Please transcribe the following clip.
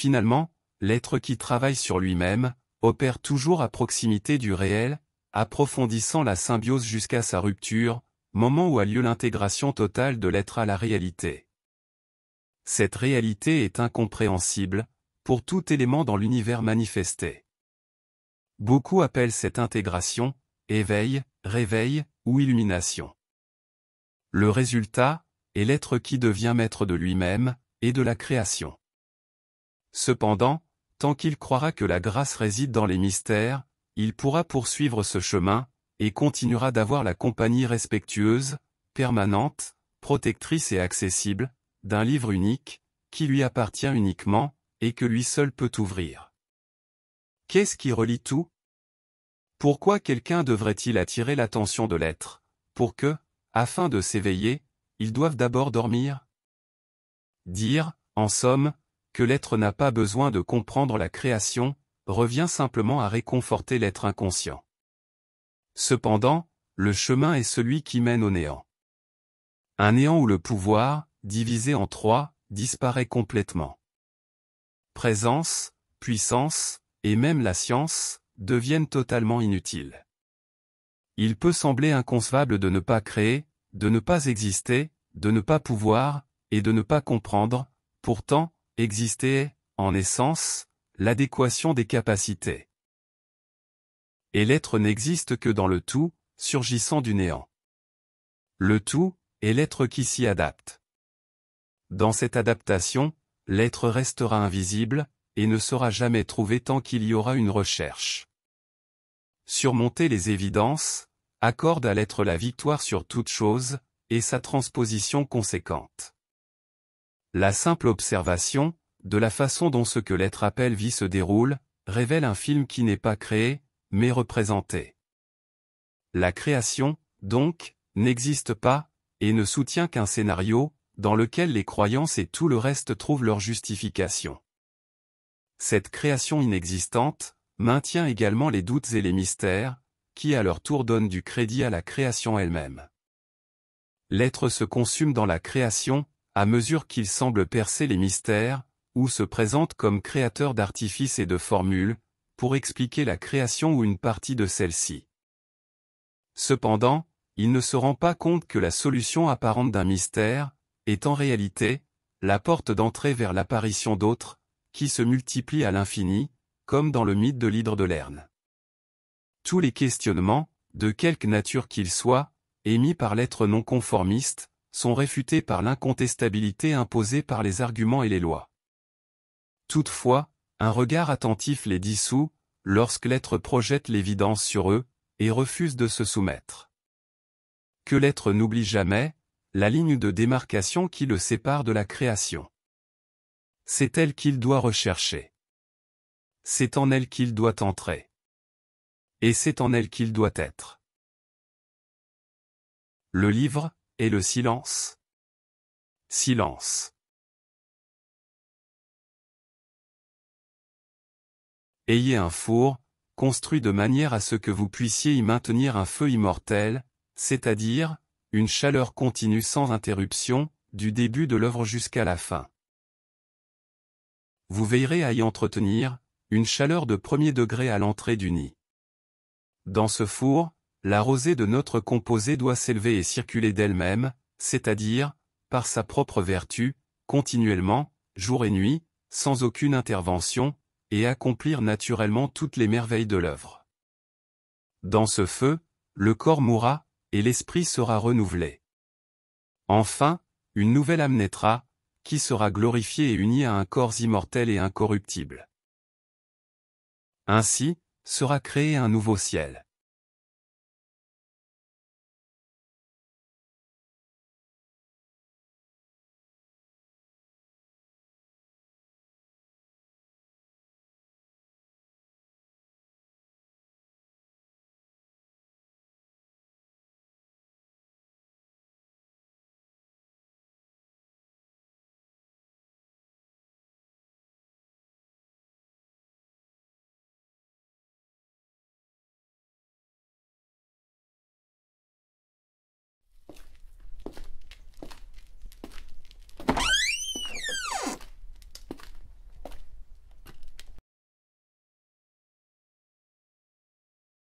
Finalement, l'être qui travaille sur lui-même, opère toujours à proximité du réel, approfondissant la symbiose jusqu'à sa rupture, moment où a lieu l'intégration totale de l'être à la réalité. Cette réalité est incompréhensible, pour tout élément dans l'univers manifesté. Beaucoup appellent cette intégration, éveil, réveil, ou illumination. Le résultat est l'être qui devient maître de lui-même, et de la création. Cependant, tant qu'il croira que la grâce réside dans les mystères, il pourra poursuivre ce chemin, et continuera d'avoir la compagnie respectueuse, permanente, protectrice et accessible, d'un livre unique, qui lui appartient uniquement, et que lui seul peut ouvrir. Qu'est-ce qui relie tout? Pourquoi quelqu'un devrait-il attirer l'attention de l'être, pour que, afin de s'éveiller, ils doivent d'abord dormir? Dire, en somme, que l'être n'a pas besoin de comprendre la création, revient simplement à réconforter l'être inconscient. Cependant, le chemin est celui qui mène au néant. Un néant où le pouvoir, divisé en trois, disparaît complètement. Présence, puissance, et même la science, deviennent totalement inutiles. Il peut sembler inconcevable de ne pas créer, de ne pas exister, de ne pas pouvoir, et de ne pas comprendre, pourtant, exister est, en essence, l'adéquation des capacités. Et l'être n'existe que dans le tout, surgissant du néant. Le tout est l'être qui s'y adapte. Dans cette adaptation, l'être restera invisible, et ne sera jamais trouvé tant qu'il y aura une recherche. Surmonter les évidences, accorde à l'être la victoire sur toute chose, et sa transposition conséquente. La simple observation, de la façon dont ce que l'être appelle vie se déroule, révèle un film qui n'est pas créé, mais représenté. La création, donc, n'existe pas, et ne soutient qu'un scénario, dans lequel les croyances et tout le reste trouvent leur justification. Cette création inexistante, maintient également les doutes et les mystères, qui à leur tour donnent du crédit à la création elle-même. L'être se consume dans la création, à mesure qu'il semble percer les mystères, ou se présente comme créateur d'artifices et de formules, pour expliquer la création ou une partie de celle-ci. Cependant, il ne se rend pas compte que la solution apparente d'un mystère, est en réalité, la porte d'entrée vers l'apparition d'autres, qui se multiplient à l'infini, comme dans le mythe de l'hydre de Lerne. Tous les questionnements, de quelque nature qu'ils soient, émis par l'être non conformiste, sont réfutés par l'incontestabilité imposée par les arguments et les lois. Toutefois, un regard attentif les dissout, lorsque l'être projette l'évidence sur eux, et refuse de se soumettre. Que l'être n'oublie jamais, la ligne de démarcation qui le sépare de la création. C'est elle qu'il doit rechercher. C'est en elle qu'il doit entrer. Et c'est en elle qu'il doit être. Le livre, et le silence. Silence. Ayez un four, construit de manière à ce que vous puissiez y maintenir un feu immortel, c'est-à-dire, une chaleur continue sans interruption, du début de l'œuvre jusqu'à la fin. Vous veillerez à y entretenir, une chaleur de 1er degré à l'entrée du nid. Dans ce four, la rosée de notre composé doit s'élever et circuler d'elle-même, c'est-à-dire, par sa propre vertu, continuellement, jour et nuit, sans aucune intervention, et accomplir naturellement toutes les merveilles de l'œuvre. Dans ce feu, le corps mourra, et l'esprit sera renouvelé. Enfin, une nouvelle âme naîtra, qui sera glorifiée et unie à un corps immortel et incorruptible. Ainsi, sera créé un nouveau ciel.